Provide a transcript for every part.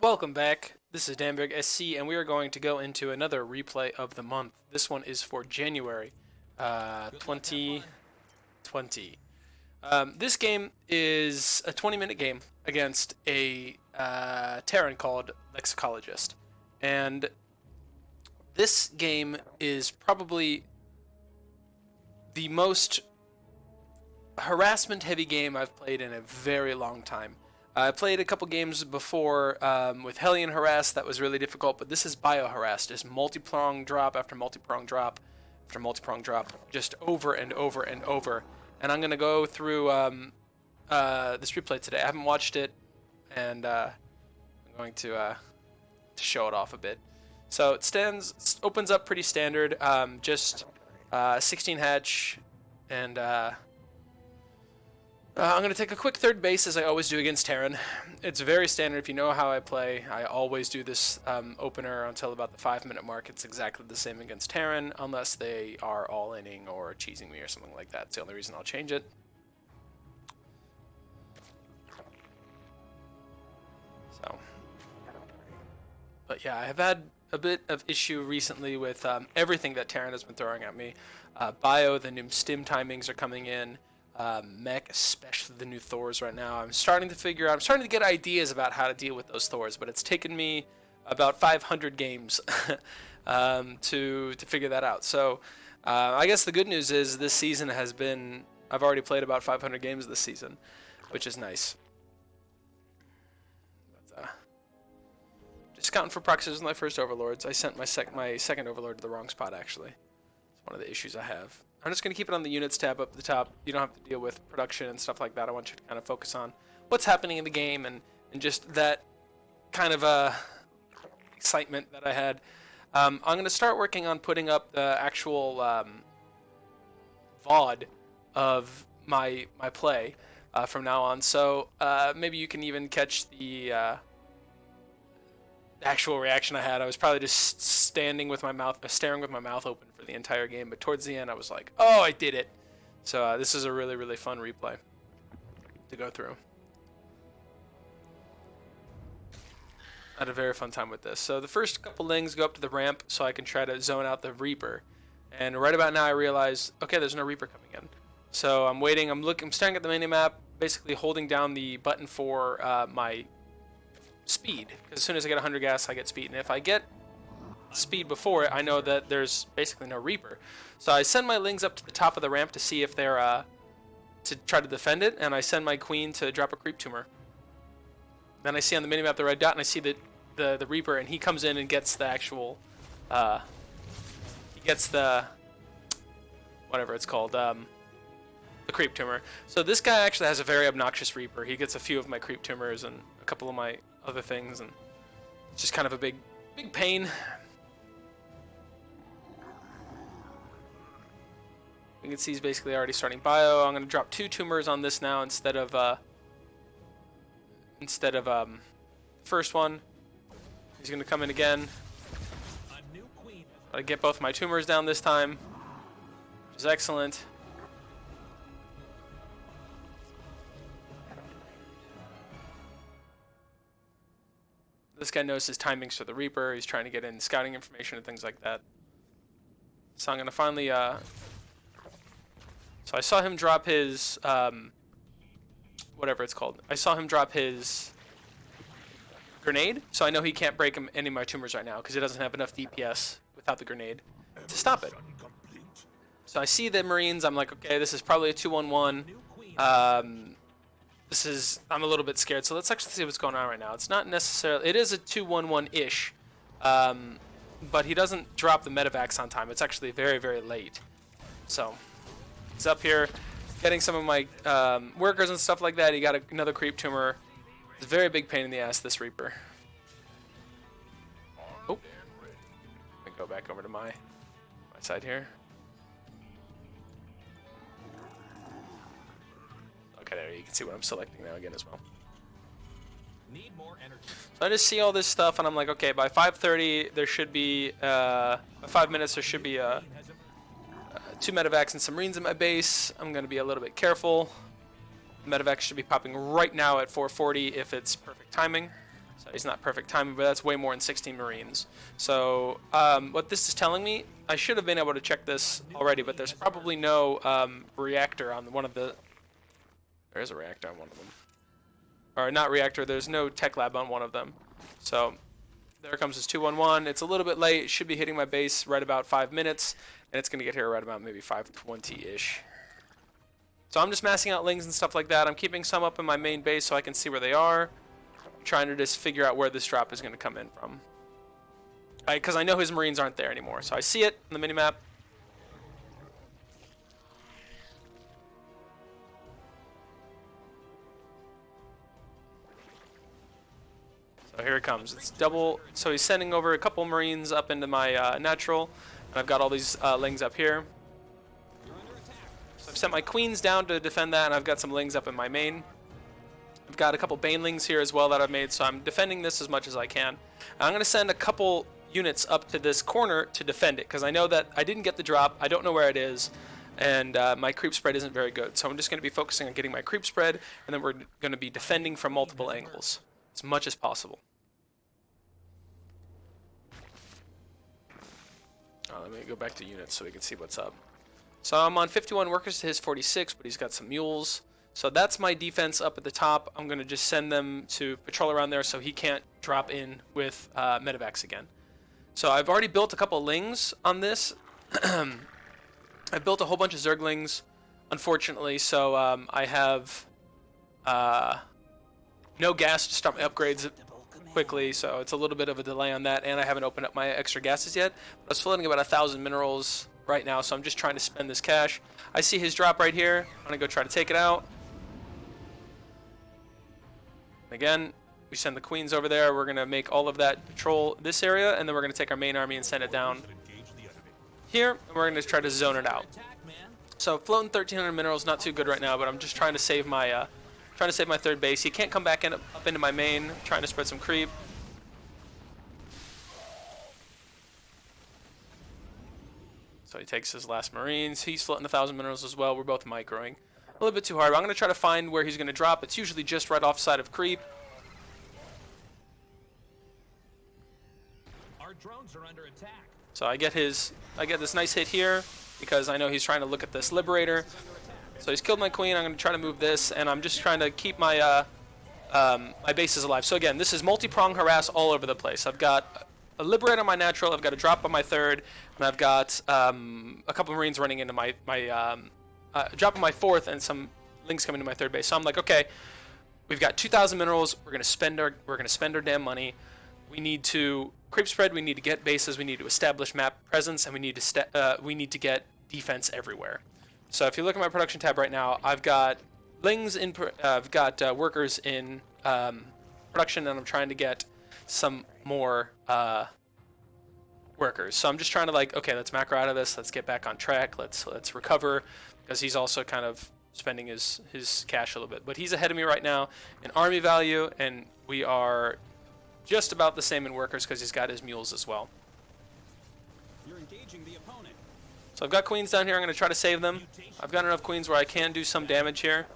Welcome back. This is Danberg SC, and we are going to go into another replay of the month. This one is for January 2020. This game is a 20-minute game against a terran called Lexicologist. And this game is probably the most harassment-heavy game I've played in a very long time. I played a couple games before with Hellion Harass. That was really difficult, but this is Bio Harass. Just multi-prong drop after multi-prong drop after multi-prong drop, just over and over and over. And I'm going to go through this replay today. I haven't watched it, and I'm going to show it off a bit. So it opens up pretty standard, just 16 hatch, and I'm going to take a quick third base, as I always do against Terran. It's very standard. If you know how I play, I always do this opener until about the 5-minute mark. It's exactly the same against Terran, unless they are all-inning or cheesing me or something like that. It's the only reason I'll change it. So, but yeah, I have had a bit of issue recently with everything that Terran has been throwing at me. Bio, the new stim timings are coming in. Mech, especially the new Thors right now. I'm starting to get ideas about how to deal with those Thors, but it's taken me about 500 games to figure that out. So I guess the good news is this season I've already played about 500 games this season, which is nice. But, just scouting for proxies with my first overlords. I sent my second overlord to the wrong spot, actually. It's one of the issues I have. I'm just going to keep it on the units tab up at the top. You don't have to deal with production and stuff like that. I want you to kind of focus on what's happening in the game and just that kind of excitement that I had. I'm going to start working on putting up the actual VOD of my play from now on. So maybe you can even catch the actual reaction I had. I was probably just staring with my mouth open for the entire game, but towards the end I was like, oh, I did it. So this is a really, really fun replay to go through. I had a very fun time with this. So the first couple lings go up to the ramp so I can try to zone out the Reaper, and right about now I realize, okay, there's no Reaper coming in. So I'm waiting, I'm staring at the minimap, basically holding down the button for my speed, because as soon as I get 100 gas, I get speed, and if I get speed before it, I know that there's basically no Reaper. So I send my lings up to the top of the ramp to see if they're to try to defend it, and I send my queen to drop a creep tumor. Then I see on the minimap the red dot, and I see the Reaper, and he comes in and gets the actual he gets the whatever it's called, the creep tumor. So this guy actually has a very obnoxious Reaper. He gets a few of my creep tumors and a couple of my other things, and it's just kind of a big pain. You can see he's basically already starting bio. I'm going to drop 2 tumors on this now instead of first one. He's going to come in again. I get both my tumors down this time, which is excellent. This guy knows his timings for the Reaper. He's trying to get in scouting information and things like that. So I'm going to finally... So I saw him drop his... whatever it's called. I saw him drop his grenade, so I know he can't break any of my tumors right now because he doesn't have enough DPS without the grenade to stop it. So I see the Marines. I'm like, okay, this is probably a 2-1-1. I'm a little bit scared, so let's actually see what's going on right now. It's not necessarily... It is a 2-1-1-ish, but he doesn't drop the medevacs on time. It's actually very, very late. So, he's up here getting some of my workers and stuff like that. He got another creep tumor. It's a very big pain in the ass, this Reaper. Oh. Let me go back over to my side here. Okay, there you can see what I'm selecting now again as well. Need more energy. So I just see all this stuff, and I'm like, okay, by 5:30 there should be, by 5 minutes there should be 2 medevacs and some Marines in my base. I'm going to be a little bit careful. Medevac should be popping right now at 440 if it's perfect timing. So he's not perfect timing, but that's way more than 16 Marines. So what this is telling me, I should have been able to check this already, but there's probably no reactor on one of the... There is a reactor on one of them. Or not reactor, there's no tech lab on one of them. So there comes this 211. It's a little bit late. It should be hitting my base right about 5 minutes, and it's going to get here right about maybe 5:20-ish. So I'm just massing out lings and stuff like that. I'm keeping some up in my main base so I can see where they are. I'm trying to just figure out where this drop is going to come in from. Because I know his Marines aren't there anymore. So I see it on the minimap. So here it comes. It's double. So he's sending over a couple Marines up into my natural. And I've got all these lings up here. So I've sent my queens down to defend that, and I've got some lings up in my main. I've got a couple banelings here as well that I've made, so I'm defending this as much as I can. And I'm going to send a couple units up to this corner to defend it, because I know that I didn't get the drop. I don't know where it is. And my creep spread isn't very good. So I'm just going to be focusing on getting my creep spread, and then we're going to be defending from multiple angles as much as possible. Let me go back to units so we can see what's up. So I'm on 51 workers to his 46, but he's got some mules. So that's my defense up at the top. I'm going to just send them to patrol around there so he can't drop in with medevacs again. So I've already built a couple lings on this. I built a whole bunch of zerglings, unfortunately, so I have no gas to start my upgrades quickly, so it's a little bit of a delay on that, and I haven't opened up my extra gases yet. I was floating about 1,000 minerals right now, so I'm just trying to spend this cash. I see his drop right here. I'm gonna go try to take it out. Again, we send the queens over there. We're gonna make all of that patrol this area, and then we're gonna take our main army and send it down here, and we're gonna try to zone it out. So floating 1,300 minerals, not too good right now, but I'm just trying to save my third base. He can't come back up into my main. Trying to spread some creep. So he takes his last Marines. He's floating 1,000 minerals as well. We're both microing. A little bit too hard. But I'm going to try to find where he's going to drop. It's usually just right offside of creep. Our drones are under attack. So I get this nice hit here because I know he's trying to look at this Liberator. So he's killed my queen. I'm going to try to move this, and I'm just trying to keep my my bases alive. So again, this is multi-prong harass all over the place. I've got a Liberator on my natural. I've got a drop on my third, and I've got a couple Marines running into my drop on my fourth, and some links coming to my third base. So I'm like, okay, we've got 2,000 minerals. We're gonna spend our damn money. We need to creep spread. We need to get bases. We need to establish map presence, and we need to get defense everywhere. So if you look at my production tab right now, I've got lings in. I've got workers in production, and I'm trying to get some more workers. So I'm just trying to like, okay, let's macro out of this. Let's get back on track. Let's recover, because he's also kind of spending his cash a little bit. But he's ahead of me right now in army value, and we are just about the same in workers because he's got his mules as well. You're engaging the opponent. So I've got queens down here. I'm going to try to save them. I've got enough queens where I can do some damage here.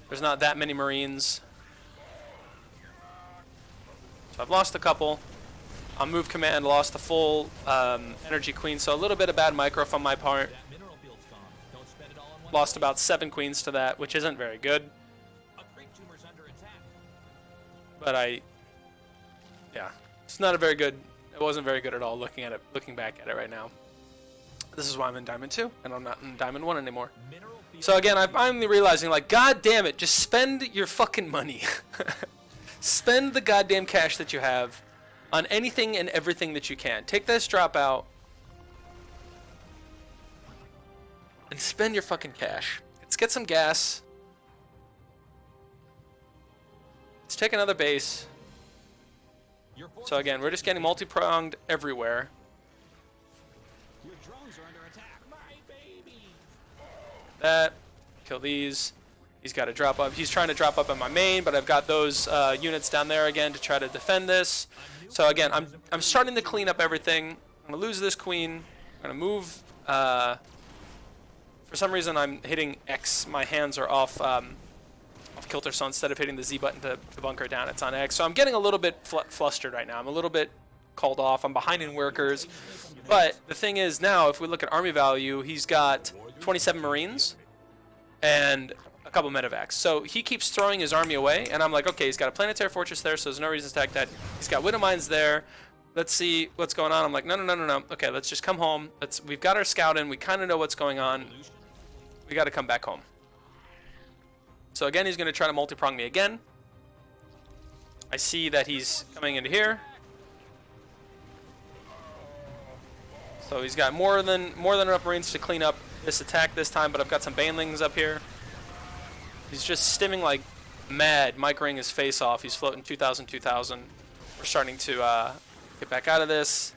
There's not that many Marines. So I've lost a couple. On move command, lost the full energy queen. So a little bit of bad micro from my part. Lost about 7 queens to that, which isn't very good. But yeah, it's not a very good. It wasn't very good at all. Looking back at it right now. This is why I'm in Diamond 2, and I'm not in Diamond 1 anymore. So again, I'm finally realizing, like, god damn it, just spend your fucking money. Spend the goddamn cash that you have on anything and everything that you can. Take this drop out and spend your fucking cash. Let's get some gas. Let's take another base. So again, we're just getting multi-pronged everywhere. Your drones are under attack. My baby. That. Kill these. He's got to drop up. He's trying to drop up on my main, but I've got those units down there again to try to defend this. So again, I'm starting to clean up everything. I'm gonna lose this queen. I'm gonna move. For some reason, I'm hitting X. My hands are off kilter, so instead of hitting the Z button to bunker down, it's on X. So I'm getting a little bit flustered right now. I'm a little bit called off. I'm behind in workers. But the thing is now, if we look at army value, he's got 27 Marines and a couple medevacs. So he keeps throwing his army away, and I'm like, okay, he's got a planetary fortress there, so there's no reason to attack that. He's got widow mines there. Let's see what's going on. I'm like, no. Okay, let's just come home. We've got our scout in. We kind of know what's going on. We got to come back home. So again, he's going to try to multi-prong me again. I see that he's coming into here. So he's got more than enough Marines to clean up this attack this time, but I've got some banelings up here. He's just stimming like mad, microing his face off. He's floating 2,000, 2,000. We're starting to get back out of this.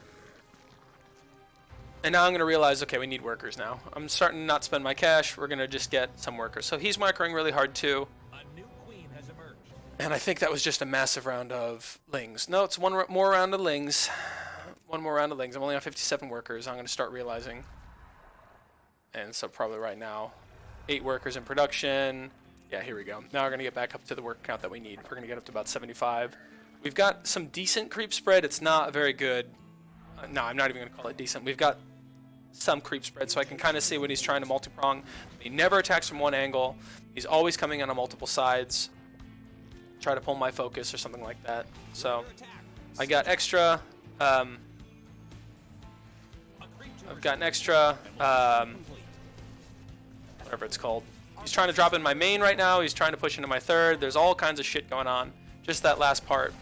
And now I'm going to realize, okay, we need workers now. I'm starting to not spend my cash. We're going to just get some workers. So he's microing really hard too. A new queen has emerged. And I think that was just a massive round of lings. No, it's one more round of lings. One more round of lings. I'm only on 57 workers. I'm going to start realizing. And so probably right now, 8 workers in production. Yeah, here we go. Now we're going to get back up to the work count that we need. We're going to get up to about 75. We've got some decent creep spread. It's not very good. No, I'm not even going to call it decent. We've got some creep spread, so I can kind of see when he's trying to multi-prong. He never attacks from one angle. He's always coming in on multiple sides. Try to pull my focus or something like that. So I got extra. I've got an extra. Whatever it's called. He's trying to drop in my main right now. He's trying to push into my third. There's all kinds of shit going on. Just that last part.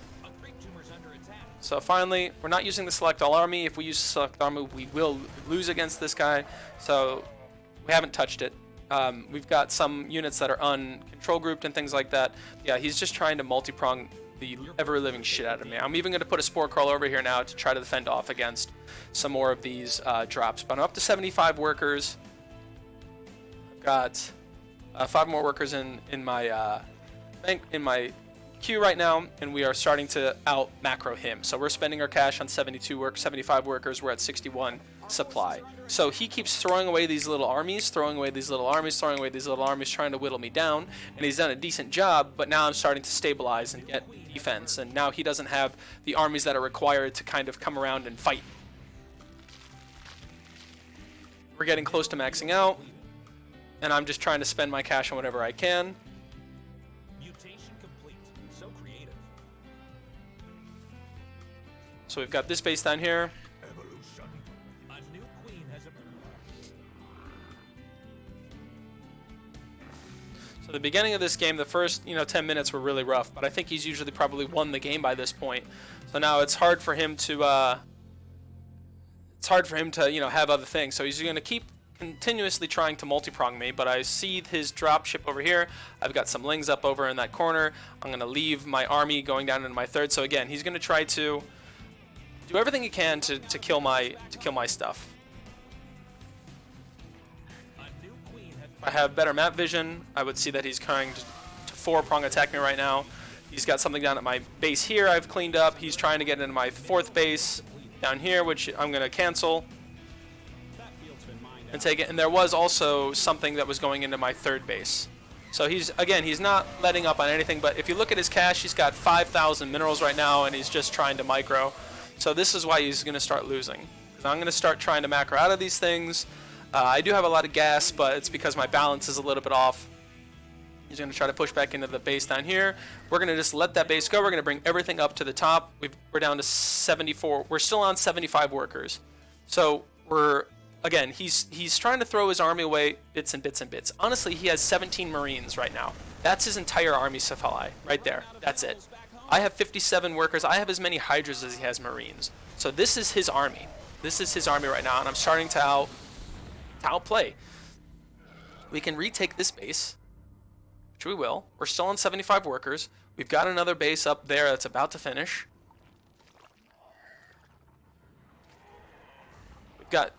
So finally, we're not using the select all army. If we use select army, we will lose against this guy. So we haven't touched it. We've got some units that are uncontrol grouped and things like that. Yeah, he's just trying to multi-prong the ever-living shit out of me. I'm even going to put a spore crawl over here now to try to defend off against some more of these drops. But I'm up to 75 workers. I've got 5 more workers in my queue right now, and we are starting to out macro him. So we're spending our cash on 75 workers. We're at 61 supply. So he keeps throwing away these little armies, throwing away these little armies, trying to whittle me down, and he's done a decent job, but now I'm starting to stabilize and get defense, and now he doesn't have the armies that are required to kind of come around and fight. We're getting close to maxing out, and I'm just trying to spend my cash on whatever I can. So we've got this base down here. A new queen has emerged. So the beginning of this game, the first 10 minutes were really rough, but I think he's usually probably won the game by this point. So now it's hard for him to have other things. So he's going to keep continuously trying to multi-prong me, but I see his drop ship over here. I've got some lings up over in that corner. I'm going to leave my army going down into my third. So again, he's going to try to do everything he can to kill my stuff. If I have better map vision, I would see that he's trying to 4-prong attack me right now. He's got something down at my base here I've cleaned up. He's trying to get into my 4th base down here, which I'm going to cancel and take it. And there was also something that was going into my 3rd base. So he's not letting up on anything, but if you look at his cache, he's got 5,000 minerals right now, and he's just trying to micro. So this is why he's going to start losing. I'm going to start trying to macro out of these things. I do have a lot of gas, but it's because my balance is a little bit off. He's going to try to push back into the base down here. We're going to just let that base go. We're going to bring everything up to the top. We're down to 74. We're still on 75 workers. So he's trying to throw his army away bits and bits and bits. Honestly, he has 17 Marines right now. That's his entire army supply right there. That's it. I have 57 workers. I have as many Hydras as he has Marines. So this is his army. This is his army right now, and I'm starting to outplay. We can retake this base, which we will. We're still on 75 workers. We've got another base up there that's about to finish. We've got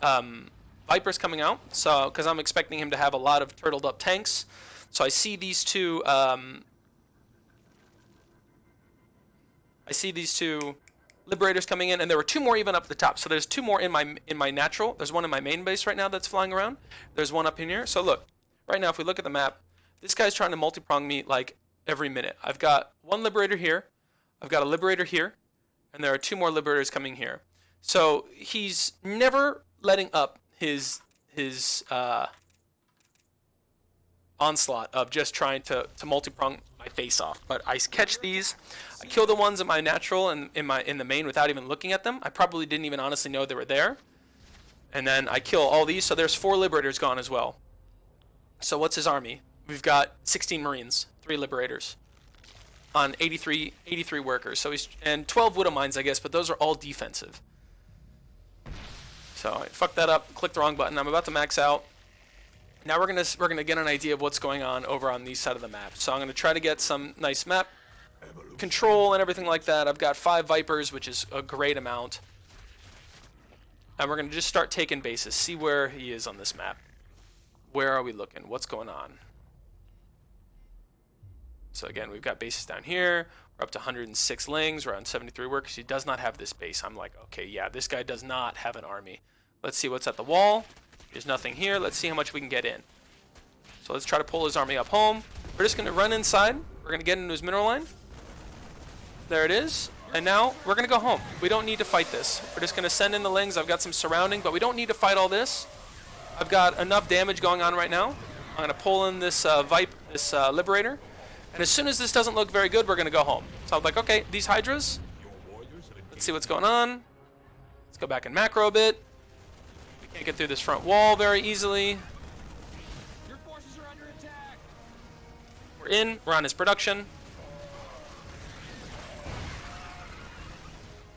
Vipers coming out, so because I'm expecting him to have a lot of turtled up tanks. So I see these two. I see these 2 Liberators coming in, and there were 2 more even up at the top. So there's 2 more in my natural. There's one in my main base right now that's flying around. There's one up in here. So look, right now if we look at the map, this guy's trying to multi-prong me like every minute. I've got one liberator here, I've got a liberator here, and there are 2 more liberators coming here. So he's never letting up his onslaught of just trying to multi-prong my face off. But I catch these, I kill the ones in my natural and in the main without even looking at them. I probably didn't even honestly know they were there. And then I kill all these, so there's 4 liberators gone as well. So what's his army? We've got 16 Marines, 3 liberators on 83 workers. So he's, and 12 Widow Mines, I guess, but those are all defensive. So I fucked that up, clicked the wrong button. I'm about to max out. Now we're gonna get an idea of what's going on over on these side of the map. So I'm gonna try to get some nice map control and everything like that. I've got 5 Vipers, which is a great amount. And we're gonna just start taking bases, see where he is on this map. Where are we looking? What's going on? So again, we've got bases down here. We're up to 106 lings. We're on 73 workers. He does not have this base. I'm like, okay, yeah, this guy does not have an army. Let's see what's at the wall. There's nothing here. Let's see how much we can get in. So let's try to pull his army up home. We're just going to run inside. We're going to get into his mineral line. There it is. And now we're going to go home. We don't need to fight this. We're just going to send in the lings. I've got some surrounding, but we don't need to fight all this. I've got enough damage going on right now. I'm going to pull in this Liberator. And as soon as this doesn't look very good, we're going to go home. So I'm like, okay, these Hydras. Let's see what's going on. Let's go back and macro a bit. We can't get through this front wall very easily. Your forces are under attack. We're in. We're on his production.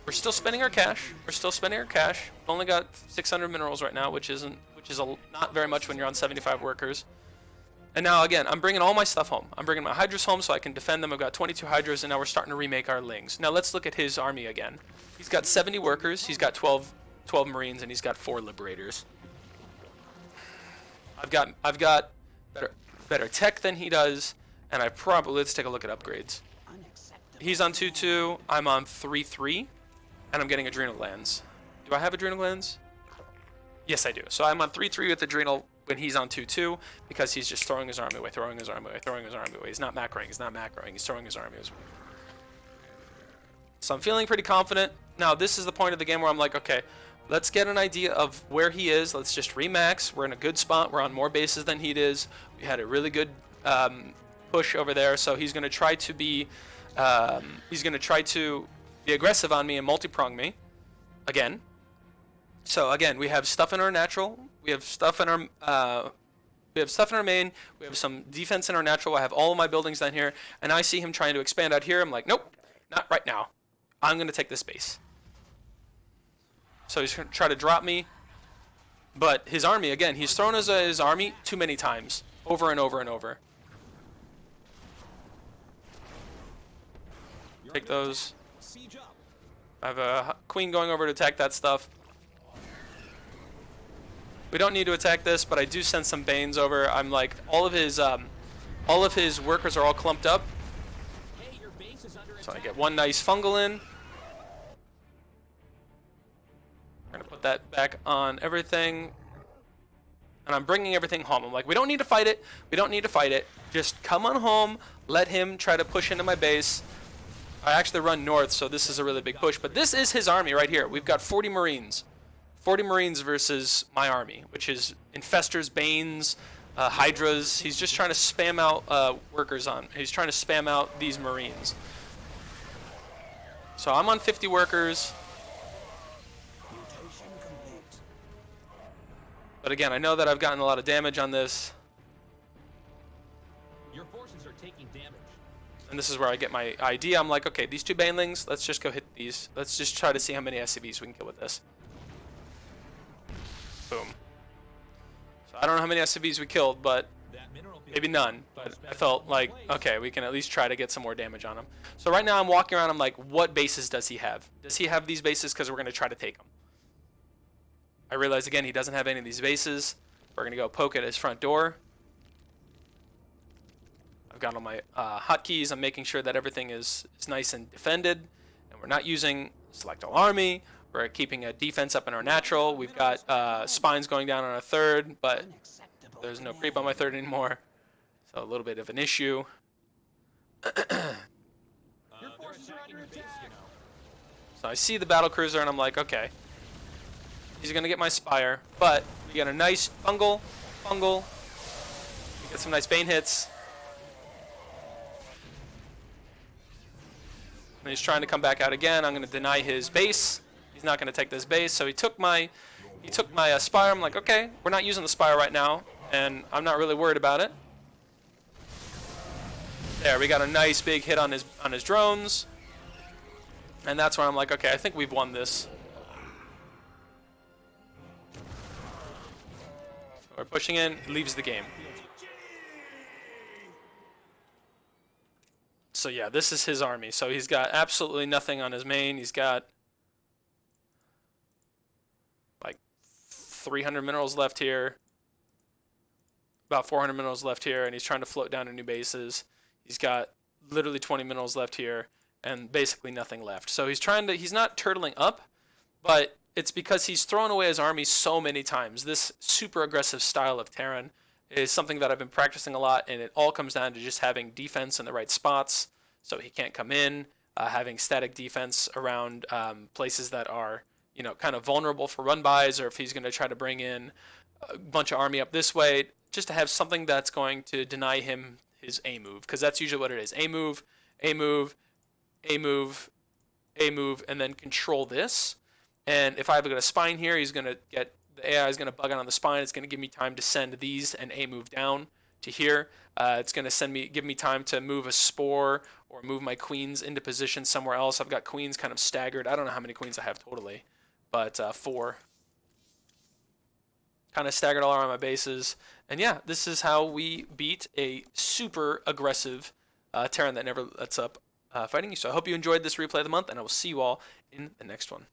We're still spending our cash. We're still spending our cash. We've only got 600 minerals right now, which is not very much when you're on 75 workers. And now again, I'm bringing all my stuff home. I'm bringing my Hydras home so I can defend them. I've got 22 Hydras, and now we're starting to remake our lings. Now let's look at his army again. He's got 70 workers. He's got 12 Marines, and he's got 4 Liberators. I've got better tech than he does, and let's take a look at upgrades. He's on 2-2. I'm on 3-3, and I'm getting Adrenal Glands. Do I have Adrenal Glands? Yes, I do. So I'm on 3-3 with Adrenal when he's on 2-2 because he's just throwing his army away, throwing his army away, throwing his army away. He's not macroing. He's throwing his army away. So I'm feeling pretty confident. Now, this is the point of the game where I'm like, okay, let's get an idea of where he is. Let's just remax. We're in a good spot. We're on more bases than he is. We had a really good push over there, so he's going to try to be aggressive on me and multi-prong me again. So again, we have stuff in our natural. We have stuff in our main. We have some defense in our natural. I have all of my buildings down here, and I see him trying to expand out here. I'm like, nope, not right now. I'm going to take this base. So he's going to try to drop me. But his army, again, he's thrown his army too many times, over and over and over. Take those. I have a queen going over to attack that stuff. We don't need to attack this, but I do send some Banes over. I'm like, all of his workers are all clumped up. So I get one nice fungal in. We're gonna put that back on everything. And I'm bringing everything home. I'm like, we don't need to fight it. We don't need to fight it. Just come on home. Let him try to push into my base. I actually run north, so this is a really big push. But this is his army right here. We've got 40 Marines. 40 Marines versus my army, which is Infestors, Banes, Hydras. He's just trying to spam out workers on. He's trying to spam out these Marines. So I'm on 50 workers. But again, I know that I've gotten a lot of damage on this. Your forces are taking damage. And this is where I get my idea. I'm like, okay, these 2 Banelings, let's just go hit these. Let's just try to see how many SCVs we can kill with this. Boom. So I don't know how many SCVs we killed, but maybe none. But I felt like, okay, we can at least try to get some more damage on him. So right now I'm walking around, I'm like, what bases does he have? Does he have these bases? Because we're going to try to take them. I realize, again, he doesn't have any of these bases. We're going to go poke at his front door. I've got all my hotkeys. I'm making sure that everything is nice and defended. And we're not using select all army. We're keeping a defense up in our natural. We've got spines going down on our third, but there's no creep on my third anymore. So a little bit of an issue. Your forces are under attack. So I see the battle cruiser and I'm like, okay, he's gonna get my spire, but we get a nice fungal, get some nice bane hits. And he's trying to come back out again. I'm gonna deny his base. He's not gonna take this base, so he took my spire. I'm like, okay, we're not using the spire right now, and I'm not really worried about it. There, we got a nice big hit on his drones. And that's where I'm like, okay, I think we've won this. We're pushing in, leaves the game. So yeah, this is his army. So he's got absolutely nothing on his main. He's got like 300 minerals left here. About 400 minerals left here, and he's trying to float down to new bases. He's got literally 20 minerals left here, and basically nothing left. So he's not turtling up, but it's because he's thrown away his army so many times. This super aggressive style of Terran is something that I've been practicing a lot, and it all comes down to just having defense in the right spots so he can't come in, having static defense around places that are, kind of vulnerable for run-bys, or if he's going to try to bring in a bunch of army up this way, just to have something that's going to deny him his A move, because that's usually what it is. A move, A move, A move, A move, and then control this. And if I've got a spine here, he's going to get, the AI is going to bug out on the spine. It's going to give me time to send these and A move down to here. It's going to give me time to move a spore or move my queens into position somewhere else. I've got queens kind of staggered. I don't know how many queens I have totally, but 4. Kind of staggered all around my bases. And yeah, this is how we beat a super aggressive Terran that never lets up fighting you. So I hope you enjoyed this replay of the month, and I will see you all in the next one.